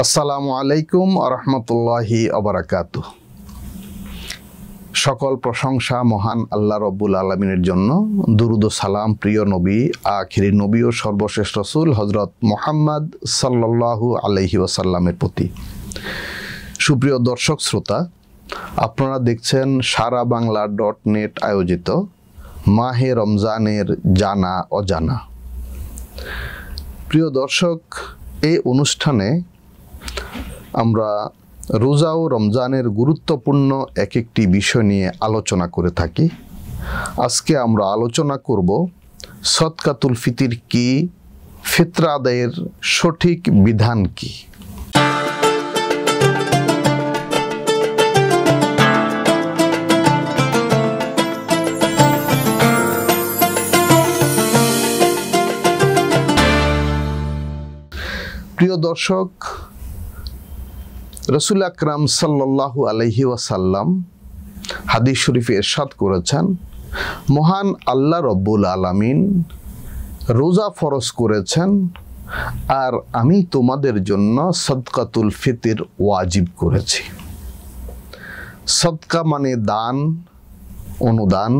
আসসালামু আলাইকুম আরহামতুল্লাহি আবরাকাতু। সকল প্রশংসা মহান আল্লাহ রব্বুল আলমিনের জন্য। দুরুদ ও সালাম প্রিয় নবী, আখিরি নবী ও সর্বশেষ রসুল হজরত মুহাম্মদ সাল্লাল্লাহু আলাইহি ওয়াসাল্লামের প্রতি। সুপ্রিয় দর্শক শ্রোতা, আপনারা দেখছেন সারা বাংলা .net আয়োজিত মাহে রমজানের জানা অজানা। প্রিয় দর্শক, এই অনুষ্ঠানে আমরা রোজা ও রমজানের গুরুত্বপূর্ণ এক একটি বিষয় নিয়ে আলোচনা করে থাকি। আজকে আমরা আলোচনা করব সদকাতুল ফিতির কি, ফিতরা আদায়ের সঠিক বিধান কি। প্রিয় দর্শক, রসুল আকরাম সাল্লাল্লাহু আলাইহি ওয়াসাল্লাম হাদিস শরীফে ইরশাদ করেছেন, মহান আল্লাহ রব্বুল আলামিন রোজা ফরজ করেছেন আর আমি তোমাদের জন্য সদকাতুল ফিতর ওয়াজিব করেছি। সদকা মানে দান, অনুদান,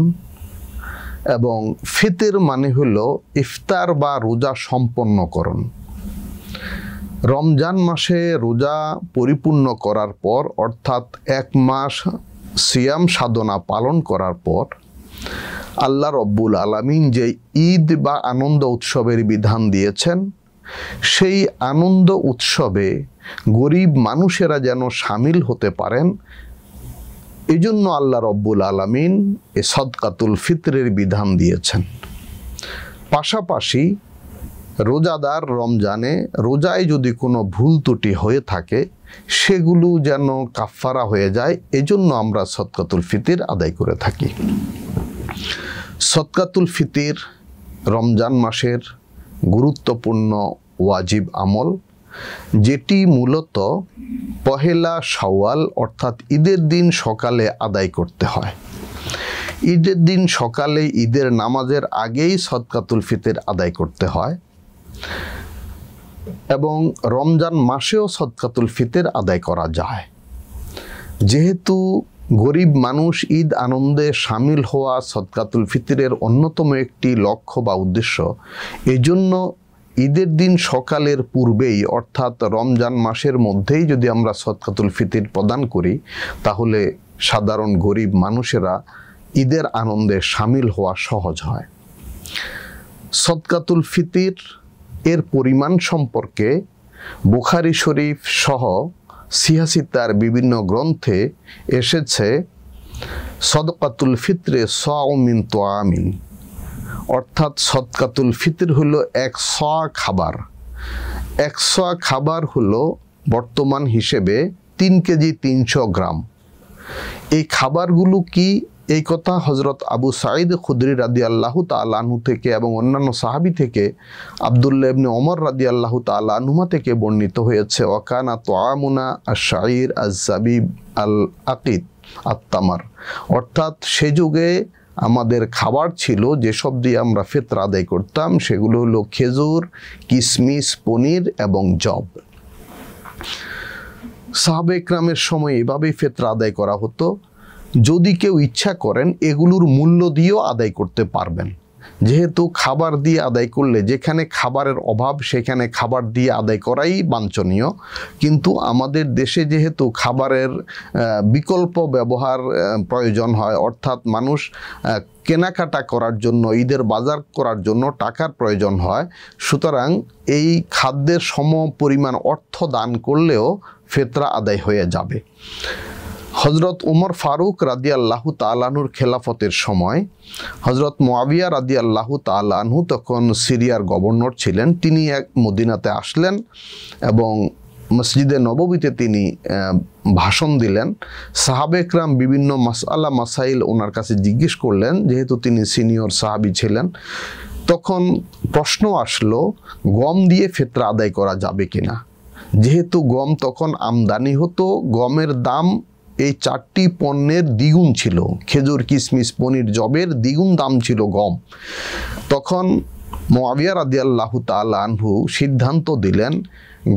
এবং ফিতর মানে হলো ইফতার বা রোজা সম্পন্নকরণ। রমজান মাসে রোজা পরিপূর্ণ করার পর, অর্থাৎ এক মাস সিয়াম সাধনা পালন করার পর আল্লাহ রব্বুল আলামিন যে ঈদ বা আনন্দ উৎসবের বিধান দিয়েছেন, সেই আনন্দ উৎসবে গরিব মানুষেরা যেন সামিল হতে পারেন, এই জন্য আল্লাহ রব্বুল আলামিন এ সদকাতুল ফিতরের বিধান দিয়েছেন। পাশাপাশি রোজাদার রমজানে রোজায় যদি কোনো ভুল ত্রুটি হয়ে থাকে, সেগুলো যেন কাফফারা হয়ে যায়, এজন্য আমরা সদকাতুল ফিতর আদায় করে থাকি। সদকাতুল ফিতর রমজান মাসের গুরুত্বপূর্ণ ওয়াজিব আমল, যেটি মূলত পহেলা শাওয়াল অর্থাৎ ঈদের দিন সকালে আদায় করতে হয়। ঈদের দিন সকালে ঈদের নামাজের আগেই সদকাতুল ফিতর আদায় করতে হয় এবং রমজান মাসেও সদকাতুল ফিতর আদায় করা যায়। যেহেতু গরিব মানুষ ঈদ আনন্দে সামিল হওয়া সদকাতুল ফিতরের অন্যতম একটি লক্ষ্য বা উদ্দেশ্য, এজন্য ঈদের দিন সকালের পূর্বেই অর্থাৎ রমজান মাসের মধ্যেই যদি আমরা সদকাতুল ফিতর প্রদান করি, তাহলে সাধারণ গরিব মানুষেরা ঈদের আনন্দে সামিল হওয়া সহজ হয়। সদকাতুল ফিতর এর পরিমাণ সম্পর্কে বুখারী শরীফ সহ সিহাসিতার বিভিন্ন গ্রন্থে এসেছে, সদকাতুল ফিতরে সাউ মিন তোয়ামিন, অর্থাৎ সদকাতুল ফিতর হলো 100 খাবার। 100 খাবার হলো বর্তমান হিসেবে 3 কেজি 300 গ্রাম। এই খাবারগুলো কি, এই কথা হজরত আবু সাঈদ খুদরি রাদিয়াল্লাহু তাআলা আনহু থেকে এবং অন্যান্য সাহাবী থেকে আব্দুল্লাহ ইবনে ওমর রাদিয়াল্লাহু তাআলা আনহুমা থেকে বর্ণিত হয়েছে। ওয়াকানা তোয়ামুনা আশ-শাঈর আজ-জাবিব আল-আকিদ আত-তামার, অর্থাৎ সে যুগে আমাদের খাবার ছিল যেসব দিয়ে আমরা ফিতর আদায় করতাম, সেগুলো হলো খেজুর, কিশমিশ, পনির এবং জব। সাহাবা ইকরামের সময় এভাবেই ফিতর আদায় করা হতো। যদি কেউ ইচ্ছা করেন, এগুলোর মূল্য দিয়েও আদায় করতে পারবেন। যেহেতু খাবার দিয়ে আদায় করলে যেখানে খাবারের অভাব, সেখানে খাবার দিয়ে আদায় করাই বাঞ্ছনীয়, কিন্তু আমাদের দেশে যেহেতু খাবারের বিকল্প ব্যবহার প্রয়োজন হয়, অর্থাৎ মানুষ কেনাকাটা করার জন্য, ঈদের বাজার করার জন্য টাকার প্রয়োজন হয়, সুতরাং এই খাদ্যের সম পরিমাণ অর্থ দান করলেও ফিতর আদায় হয়ে যাবে। হজরত উমর ফারুক রাদিয়াল্লাহু তাআলা আনহুর খেলাফতের সময় হজরত মুআবিয়া রাদিয়াল্লাহু তাআলা আনহু তখন সিরিয়ার গভর্নর ছিলেন। তিনি এক মদিনাতে আসলেন এবং মসজিদে নববীতে তিনি ভাষণ দিলেন। সাহাবে একরাম বিভিন্ন মাসআলা মাসাইল ওনার কাছে জিজ্ঞেস করলেন, যেহেতু তিনি সিনিয়র সাহাবী ছিলেন। তখন প্রশ্ন আসলো, গম দিয়ে ফিতর আদায় করা যাবে কিনা। যেহেতু গম তখন আমদানি হতো, গমের দাম এই 4টি পণ্যের দ্বিগুণ ছিল। খেজুর, কিশমিশ, পনির, জবের দ্বিগুণ দাম ছিল গম। তখন মুআবিয়া রাদিয়াল্লাহু তাআলা আনহু সিদ্ধান্ত দিলেন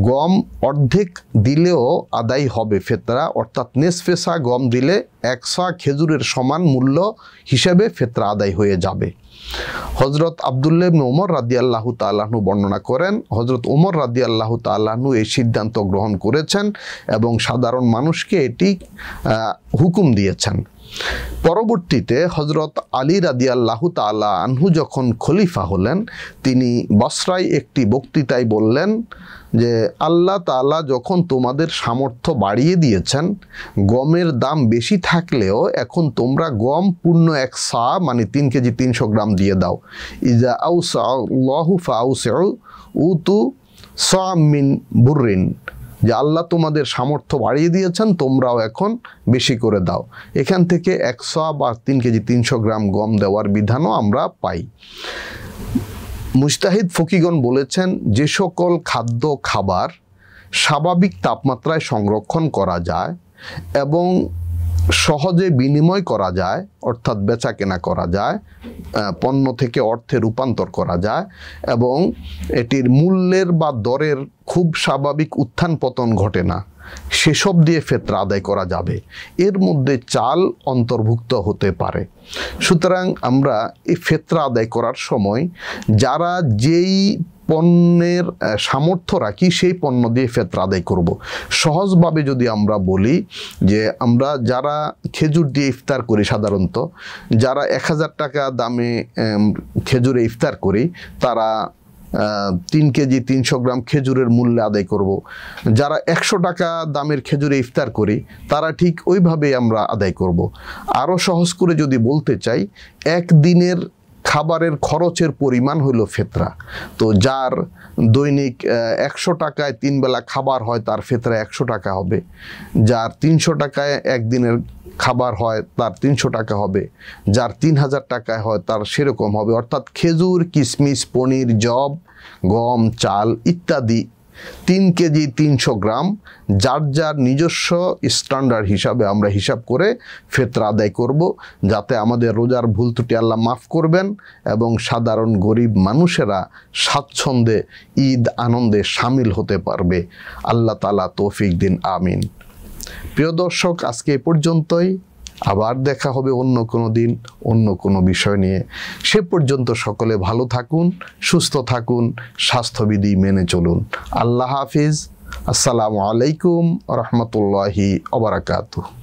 গম অর্ধেক দিলেও আদায় হবে ফিতরা, অর্থাৎ নিসফে সা গম দিলে 1 সা খেজুরের সমান মূল্য হিসেবে ফিতরা আদায় হয়ে যাবে। হযরত আব্দুল্লাহ ইবনে ওমর রাদিয়াল্লাহু তাআলা আনহু বর্ণনা করেন, হযরত ওমর রাদিয়াল্লাহু তাআলা আনহু এই সিদ্ধান্ত গ্রহণ করেছেন এবং সাধারণ মানুষকে এটি হুকুম দিয়েছেন। পরবর্তীতে হযরত আলী রাদিয়াল্লাহু তাআলা আনহু যখন খলিফা হলেন, তিনি বসরায় একটি বক্তৃতায় বললেন যে আল্লাহ তাআলা যখন তোমাদের সামর্থ্য বাড়িয়ে দিয়েছেন, গমের দাম বেশি থাকলেও এখন তোমরা গম পূর্ণ 1 সা মানে 3 কেজি 300 গ্রাম দিয়ে দাও। ইজা আউসাআল্লাহু ফাউসিউ উতু সা মিন বুররিন, যে আল্লাহ তোমাদের সামর্থ্য বাড়িয়ে দিয়েছেন, তোমরাও এখন বেশি করে দাও। এখান থেকে 1 সা বা 3 কেজি 300 গ্রাম গম দেওয়ার বিধানও আমরা পাই। মুজতাহিদ ফকিগণ বলেছেন যে সকল খাদ্য খাবার স্বাভাবিক তাপমাত্রায় সংরক্ষণ করা যায় এবং সহজে বিনিময় করা যায়, অর্থাৎ বেচা কেনা করা যায়, পণ্য থেকে অর্থে রূপান্তর করা যায় এবং এটির মূল্যের বা দরের খুব স্বাভাবিক উত্থান পতন ঘটে না, সেসব দিয়ে ফিতরা আদায় করা যাবে। এর মধ্যে চাল অন্তর্ভুক্ত হতে পারে। সুতরাং আমরা এই ফিতরা আদায় করার সময় যারা যেই পণ্যের সামর্থ্য রাখি সেই পণ্য দিয়ে ফিতরা আদায় করব। সহজভাবে যদি আমরা বলি যে আমরা যারা খেজুর দিয়ে ইফতার করি, সাধারণত যারা 1000 টাকা দামে খেজুরে ইফতার করি, তারা 3 কেজি 300 গ্রাম খেজুরের মূল্য আদায় করব। যারা 100 টাকা দামের খেজুরে ইফতার করি, তারা ঠিক ওইভাবে আমরা আদায় করব। আরও সহজ করে যদি বলতে চাই, একদিনের খাবারের খরচের পরিমাণ হলো ফিতরা। তো যার দৈনিক 100 টাকায় 3 বেলা খাবার হয়, তার ফিতরা 100 টাকা হবে। যার 300 টাকায় একদিনের খাবার হয়, তার 300 টাকা হবে। যার 3000 টাকায় হয়, তার সেরকম হবে। অর্থাৎ খেজুর, কিশমিশ, পনির, জব, গম, চাল ইত্যাদি 3 কেজি 300 গ্রাম যার যার নিজস্ব স্ট্যান্ডার্ড হিসাবে আমরা হিসাব করে ফিতরা আদায় করব, যাতে আমাদের রোজার ভুল ত্রুটি আল্লাহ মাফ করবেন এবং সাধারণ গরিব মানুষেরা স্বাচ্ছন্দ্যে ঈদ আনন্দে সামিল হতে পারবে। আল্লাহ তাআলা তৌফিক দিন, আমিন। প্রিয় দর্শক, আজকে এ পর্যন্তই। আবার দেখা হবে অন্য কোনো দিন অন্য কোনো বিষয় নিয়ে। সে পর্যন্ত সকলে ভালো থাকুন, সুস্থ থাকুন, স্বাস্থ্যবিধি মেনে চলুন। আল্লাহ হাফিজ। আসসালামু আলাইকুম ওয়া রাহমাতুল্লাহি ওয়া বারাকাতুহু।